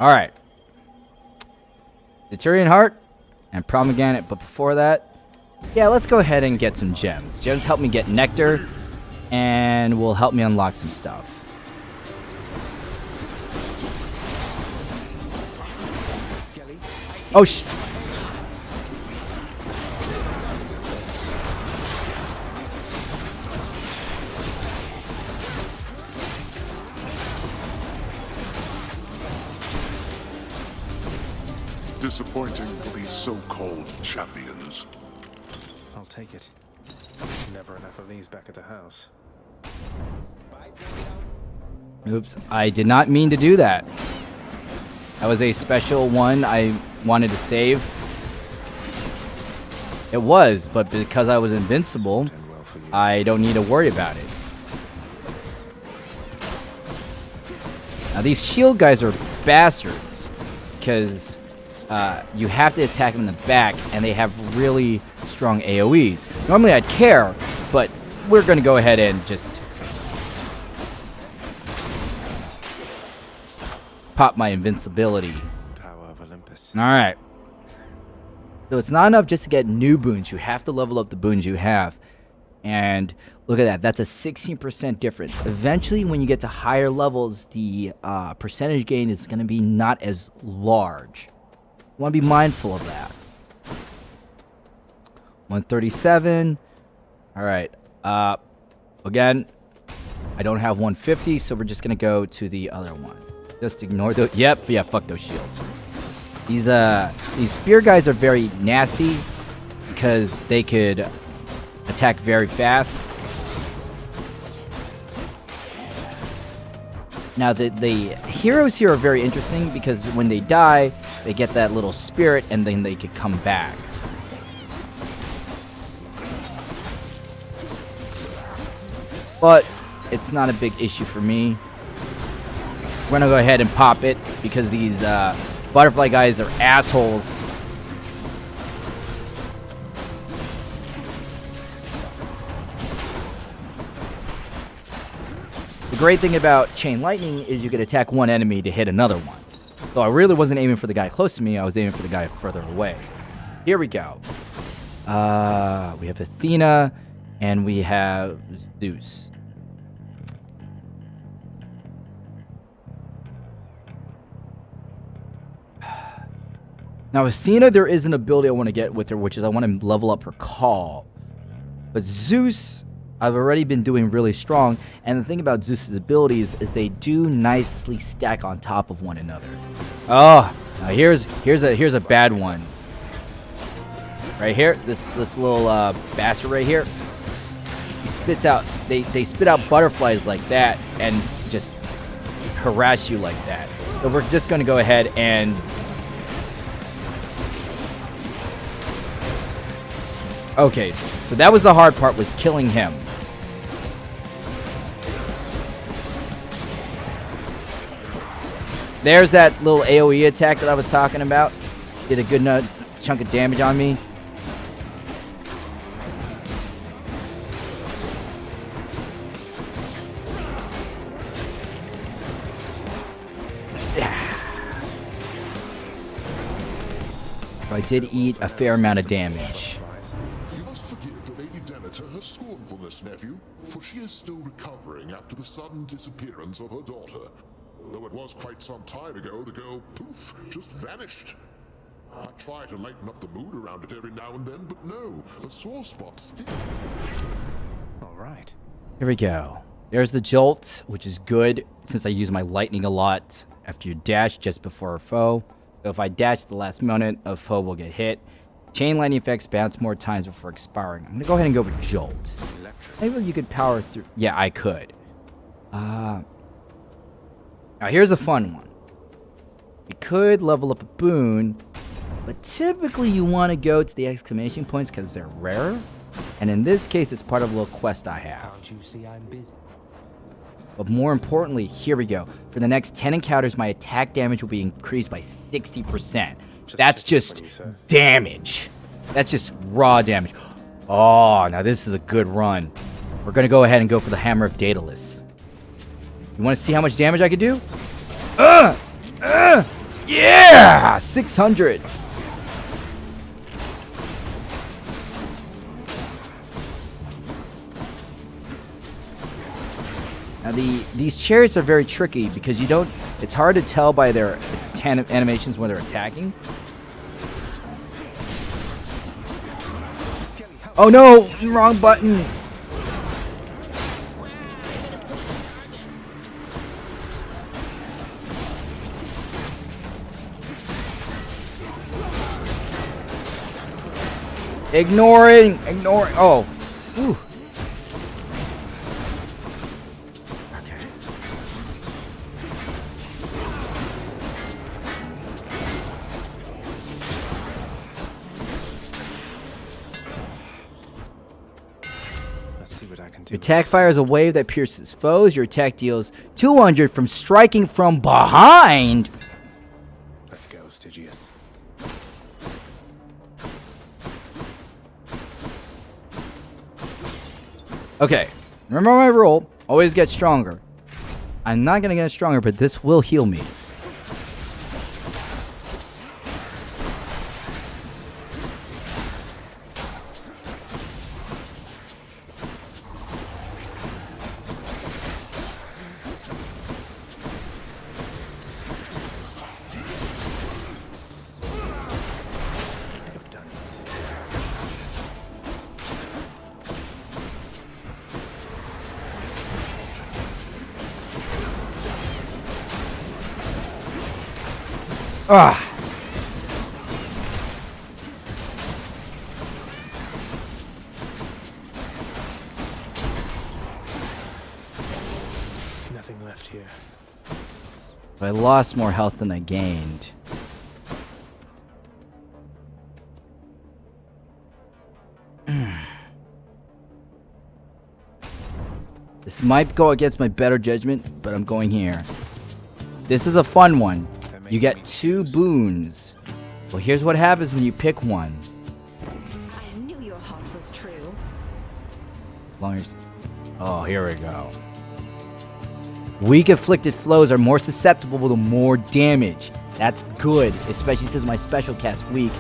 Alright. Centurion Heart and Pomegranate, but before that, yeah, let's go ahead and get some gems. Gems help me get nectar and will help me unlock some stuff. Oh, Disappointing for these so-called champions. I'll take it. Never enough of these back at the house. Oops, I did not mean to do that. That was a special one I wanted to save. It was, but because I was invincible, I don't need to worry about it. Now these shield guys are bastards, because you have to attack them in the back, and they have really strong AoEs. Normally I'd care, but we're going to go ahead and just pop my invincibility. Power of Olympus. Alright. So it's not enough just to get new boons. You have to level up the boons you have. And look at that. That's a 16% difference. Eventually, when you get to higher levels, the percentage gain is going to be not as large. You want to be mindful of that. 137. Alright. Again, I don't have 150, so we're just going to go to the other one. Just ignore those. Yep, yeah, fuck those shields. These spear guys are very nasty because they could attack very fast. Now the heroes here are very interesting because when they die, they get that little spirit and then they could come back. But it's not a big issue for me. We're gonna go ahead and pop it because these butterfly guys are assholes. The great thing about Chain Lightning is you could attack one enemy to hit another one. So I really wasn't aiming for the guy close to me, I was aiming for the guy further away. Here we go. We have Athena and we have Zeus. Now, Athena, there is an ability I want to get with her, which is I want to level up her call. But Zeus, I've already been doing really strong. And the thing about Zeus's abilities is they do nicely stack on top of one another. Oh, now here's a bad one. Right here, this little bastard right here. He spits out. They spit out butterflies like that and just harass you like that. So we're just going to go ahead and. Okay, so that was the hard part, was killing him. There's that little AoE attack that I was talking about. Did a good chunk of damage on me. So I did eat a fair amount of damage. Her scornfulness, nephew, for she is still recovering after the sudden disappearance of her daughter. Though it was quite some time ago, the girl, poof, just vanished. I try to lighten up the mood around it every now and then, but no, the sore spot still. All right. Here we go. There's the jolt, which is good since I use my lightning a lot after you dash just before a foe. So if I dash at the last moment, a foe will get hit. Chain lightning effects bounce more times before expiring. I'm going to go ahead and go with Jolt. Maybe you could power through. Yeah, I could. Now, here's a fun one. You could level up a boon, but typically you want to go to the exclamation points because they're rarer. And in this case, it's part of a little quest I have. Can't you see I'm busy? But more importantly, here we go. For the next 10 encounters, my attack damage will be increased by 60%. That's just damage. That's just raw damage. Oh, now this is a good run. We're going to go ahead and go for the Hammer of Daedalus. You want to see how much damage I can do? Yeah! 600. Now these chairs are very tricky because you don't. It's hard to tell by their animations when they're attacking. Oh no! Wrong button. Ignoring. Oh. Whew. Your attack fires a wave that pierces foes. Your attack deals 200 from striking from behind. Let's go, Stygius. Okay, remember my rule. Always get stronger. I'm not going to get stronger, but this will heal me. Ah. Nothing left here. I lost more health than I gained. This might go against my better judgment, but I'm going here. This is a fun one. You get 2 boons. Well, here's what happens when you pick one. I knew your heart was true. Oh, here we go. Weak afflicted flows are more susceptible to more damage. That's good, especially since my special cast's weak.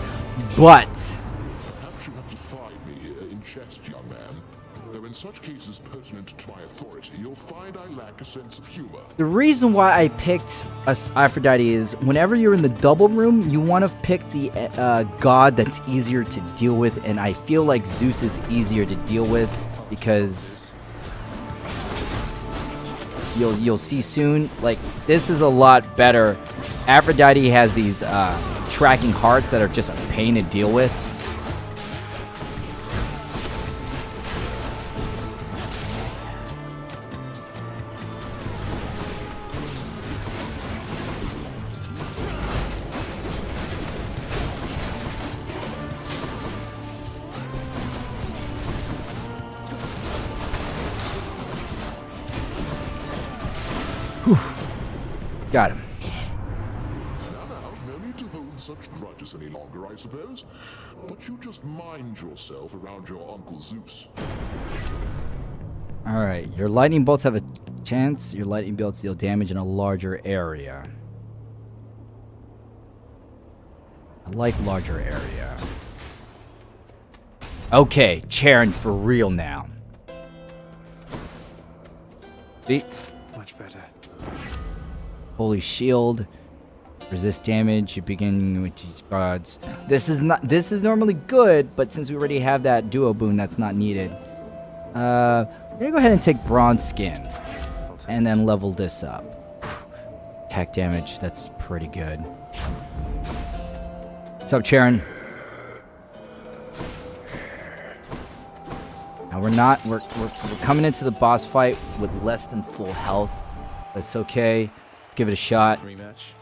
But Perhaps you have defied me in jest, young man. Though in such cases pertinent to my authority, you'll find I lack a sense of humor. the reason why I picked Aphrodite is whenever you're in the double room, you want to pick the god that's easier to deal with, and I feel like Zeus is easier to deal with because you'll see soon. Like, this is a lot better. Aphrodite has these tracking hearts that are just a pain to deal with. Got him. Now, no need to hold such grudges any longer, I suppose. But you just mind yourself around your Uncle Zeus. Alright, your lightning bolts have a chance. Your lightning bolts deal damage in a larger area. I like larger area. Okay, Charon for real now. See? Much better. Holy shield. Resist damage. You begin with gods. This is normally good, but since we already have that duo boon, that's not needed. We're gonna go ahead and take bronze skin. And then level this up. Attack damage, that's pretty good. What's up, Charon? Now we're coming into the boss fight with less than full health. That's okay. Let's give it a shot. Rematch.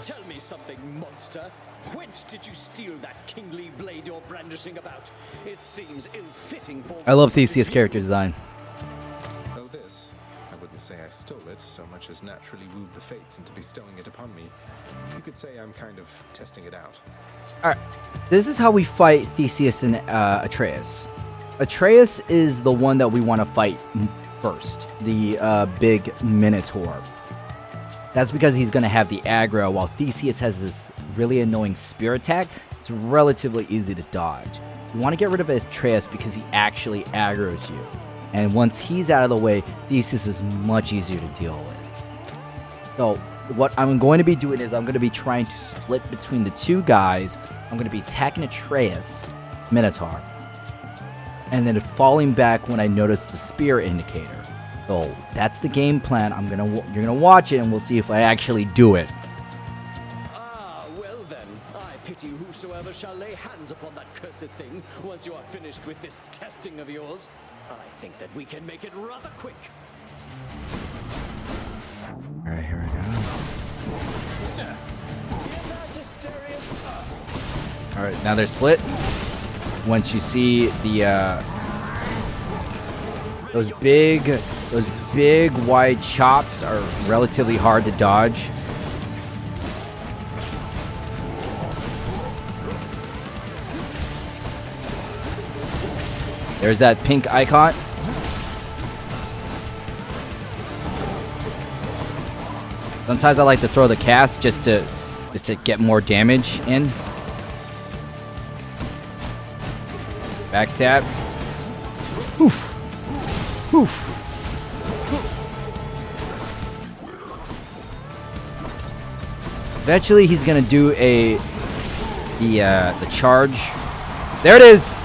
Tell me something, monster. Whence did you steal that kingly blade you're brandishing about? It seems ill-fitting for... I love Theseus' character design. Oh, this? I wouldn't say I stole it so much as naturally wooed the fates into bestowing it upon me. You could say I'm kind of testing it out. Alright, this is how we fight Theseus and Atreus. Atreus is the one that we want to fight first, the big Minotaur. That's because he's going to have the aggro, while Theseus has this really annoying spear attack. It's relatively easy to dodge. You want to get rid of Atreus because he actually aggroes you. And once he's out of the way, Theseus is much easier to deal with. So what I'm going to be doing is I'm going to be trying to split between the two guys. I'm going to be attacking Atreus, Minotaur, and then falling back when I notice the spear indicator. So that's the game plan. You're gonna watch it, and we'll see if I actually do it. Ah, well then, I pity whosoever shall lay hands upon that cursed thing once you are finished with this testing of yours. I think that we can make it rather quick. All right, here we go. All right, now they're split. Once you see the those big wide chops are relatively hard to dodge. There's that pink icon. Sometimes I like to throw the cast just to get more damage in. Backstab. Oof. Oof. Eventually he's gonna do the charge. There it is.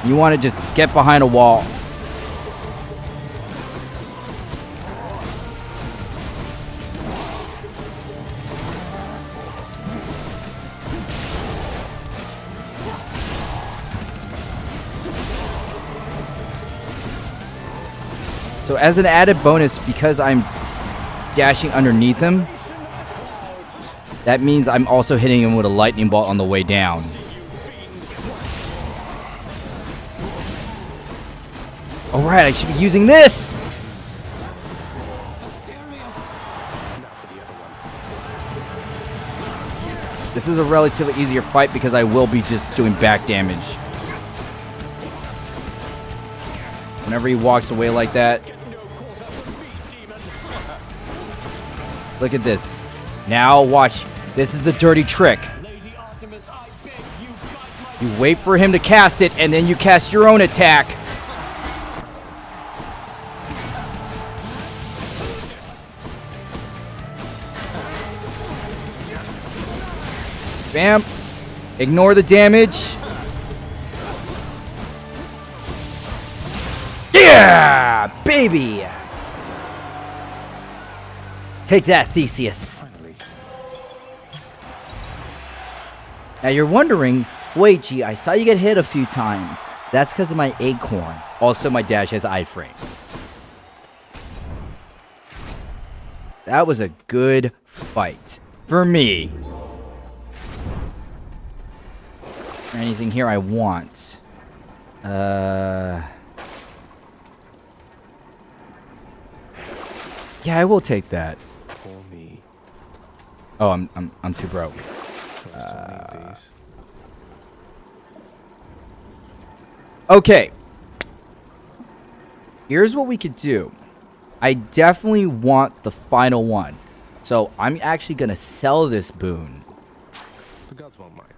You want to just get behind a wall. So as an added bonus, because I'm dashing underneath him, that means I'm also hitting him with a lightning bolt on the way down. Alright, I should be using this! This is a relatively easier fight because I will be just doing back damage. Whenever he walks away like that. Look at this. Now watch. This is the dirty trick. You wait for him to cast it, and then you cast your own attack. Bam. Ignore the damage. Yeah, baby. Take that, Theseus. Finally. Now you're wondering, wait, gee, I saw you get hit a few times. That's because of my acorn. Also, my dash has iframes. That was a good fight. For me. Anything here I want? Yeah, I will take that. Poor me. Oh, I'm too broke. I still need these. Okay. Here's what we could do. I definitely want the final one. So I'm actually gonna sell this boon. The gods won't mind.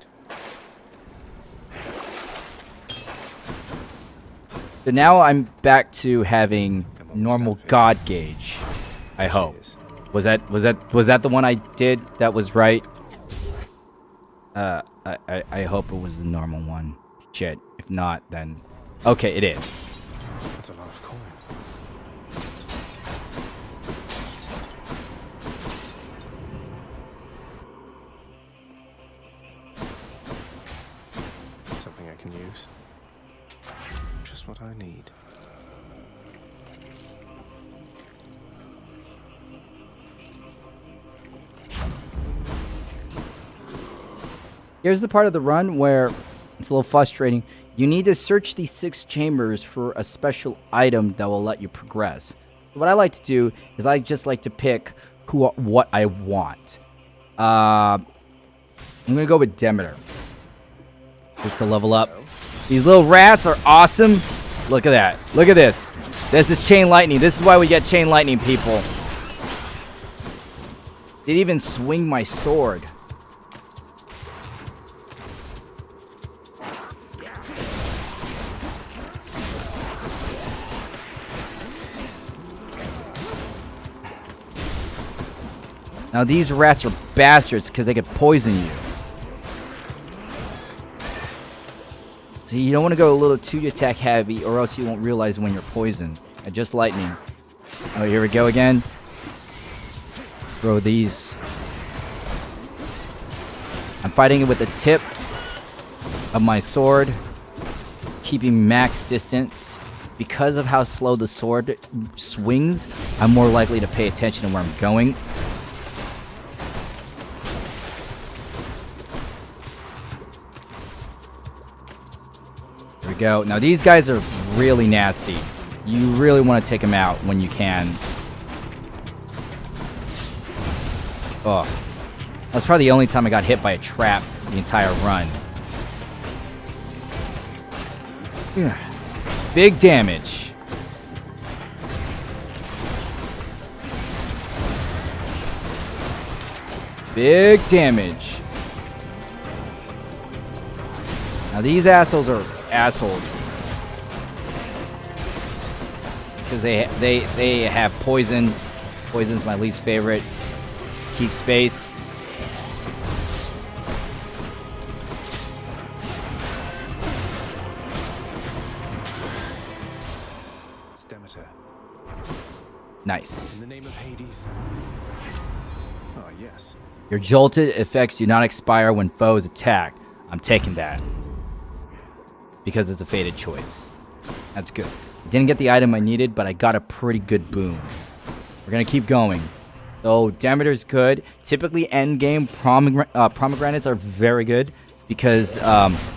So now I'm back to having normal god gauge. I hope. Was that the one I did that was right? I hope it was the normal one. Shit. If not, then okay, it is. That's a lot of coin. Something I can use. Just what I need. Here's the part of the run where it's a little frustrating. You need to search these 6 chambers for a special item that will let you progress. What I like to do is I just like to pick what I want. I'm gonna go with Demeter, just to level up. These little rats are awesome. Look at that. Look at this. This is chain lightning. This is why we get chain lightning, people. Didn't even swing my sword. Now these rats are bastards because they could poison you. So you don't want to go a little too attack heavy or else you won't realize when you're poisoned. Just lightning. Oh, here we go again. Throw these. I'm fighting it with the tip of my sword, keeping max distance. Because of how slow the sword swings, I'm more likely to pay attention to where I'm going. There we go. Now these guys are really nasty. You really want to take them out when you can. Oh, that's probably the only time I got hit by a trap the entire run. Yeah. Big damage. Big damage. Now these assholes are assholes because they have poison. Poison's my least favorite. Keep space. It's Demeter. Nice. In the name of Hades. Oh, yes. Your jolted effects do not expire when foes attack. I'm taking that because it's a fated choice. That's good. Didn't get the item I needed, but I got a pretty good boon. We're gonna keep going. So Demeter's good. Typically end game pomegranates are very good because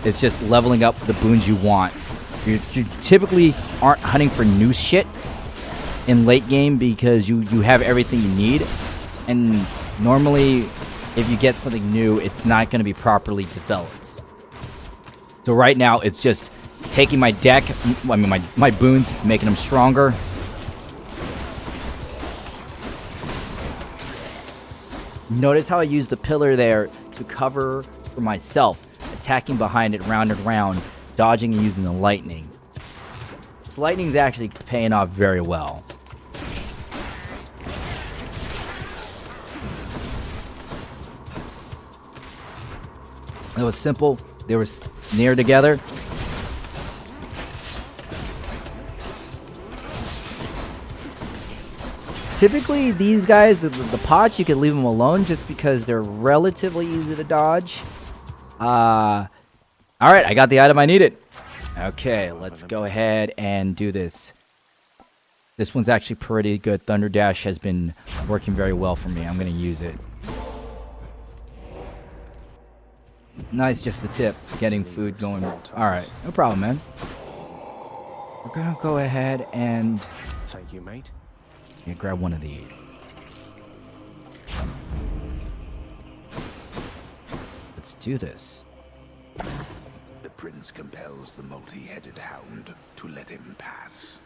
it's just leveling up the boons you want. You typically aren't hunting for new shit in late game because you have everything you need, and normally if you get something new, it's not going to be properly developed. So right now it's just taking my deck, I mean my boons, making them stronger. Notice how I use the pillar there to cover for myself, attacking behind it round and round, dodging and using the lightning. This lightning's actually paying off very well. It was simple. They were near together. Typically, these guys, the pots, you can leave them alone just because they're relatively easy to dodge. Alright, I got the item I needed. Okay, let's go ahead and do this. This one's actually pretty good. Thunder Dash has been working very well for me. I'm going to use it. Nice, just the tip. Getting food going. Alright, no problem, man. We're going to go ahead and... Thank you, mate. Yeah, grab one of these. Let's do this. The prince compels the multi-headed hound to let him pass.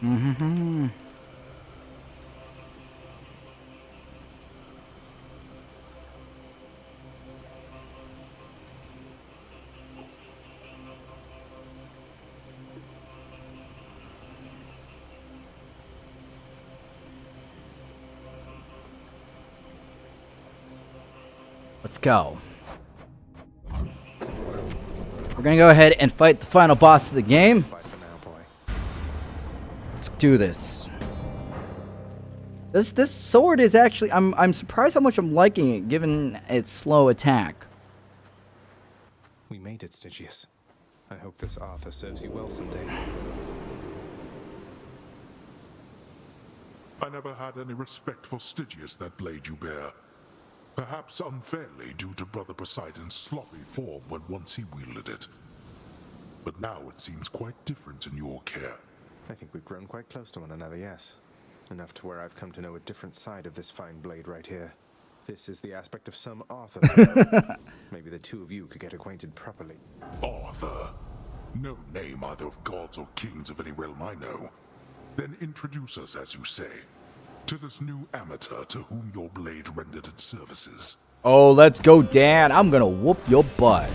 Mm-hmm. Let's go. We're gonna go ahead and fight the final boss of the game. Bye for now, boy. Let's do this. This sword is actually I'm surprised how much I'm liking it given its slow attack. We made it, Stygius. I hope this Arthur serves you well someday. I never had any respect for Stygius, that blade you bear. Perhaps unfairly due to Brother Poseidon's sloppy form when once he wielded it. But now it seems quite different in your care. I think we've grown quite close to one another, yes. Enough to where I've come to know a different side of this fine blade right here. This is the aspect of some Arthur. Maybe the two of you could get acquainted properly. Arthur? No name either of gods or kings of any realm I know. Then introduce us, as you say, to this new amateur to whom your blade rendered its services. Oh, let's go, Dan. I'm gonna whoop your butt.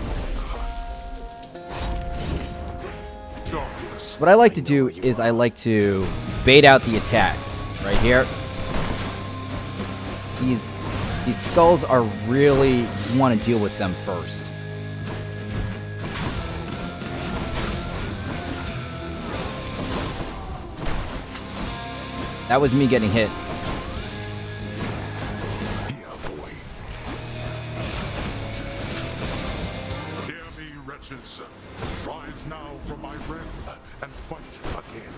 What I like to do is I like to bait out the attacks. Right here. These skulls are really, you want to deal with them first. That was me getting hit. Here, boy. Hear me, wretches. Rise now from my realm and fight again.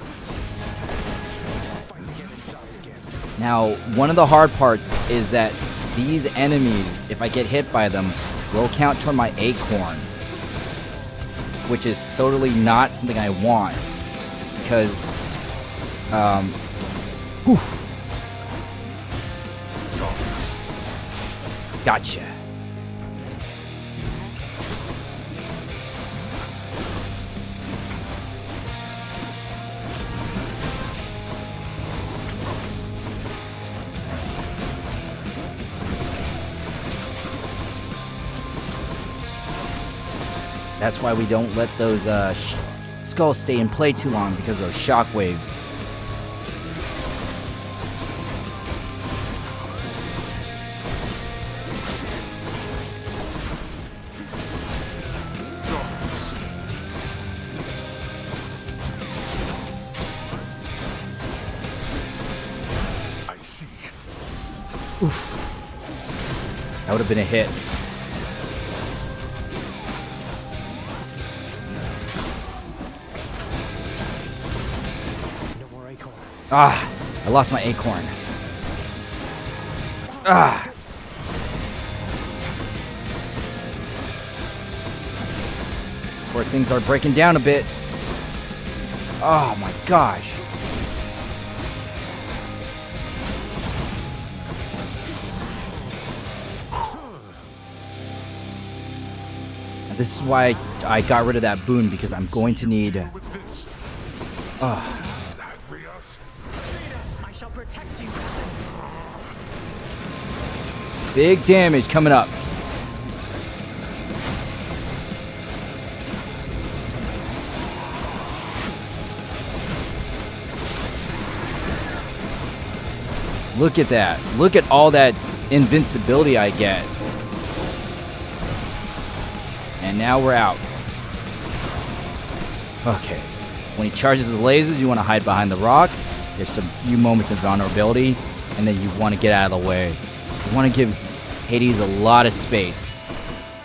Fight again and die again. Now, one of the hard parts is that these enemies, if I get hit by them, will count toward my acorn, which is totally not something I want. It's because, whew. Gotcha. That's why we don't let those skulls stay in play too long, because of those shockwaves. I see. Oof. That would have been a hit. Ah, I lost my acorn. Ah. Where things are breaking down a bit. Oh my gosh. And this is why I got rid of that boon, because I'm going to need... Protect you. Big damage coming up. Look at that. Look at all that invincibility I get. And now we're out. Okay. When he charges the lasers, you want to hide behind the rock. There's some few moments of vulnerability, and then you want to get out of the way. You want to give Hades a lot of space.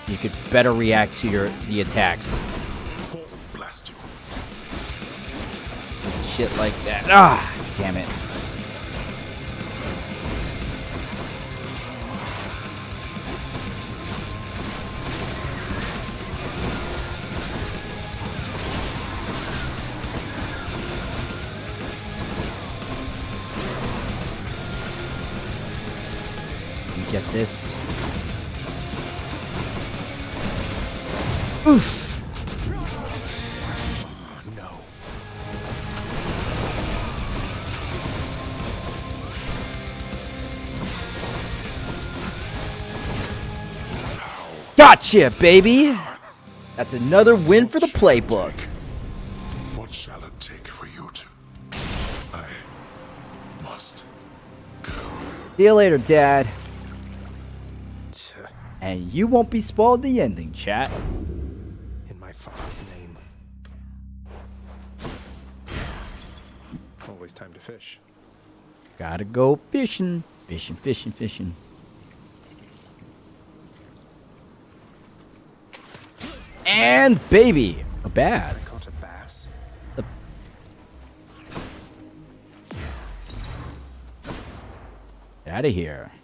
You could better react to the attacks. Blast you. Shit like that. Ah, damn it. Get this. Oof. No. Gotcha, baby! That's another win for the playbook. What shall it take for you to? I must go. See you later, Dad. And you won't be spoiled the ending, chat. In my father's name. Always time to fish. Gotta go fishing. Fishing, fishing, fishing. And baby, a bass. I caught a bass. Out of here.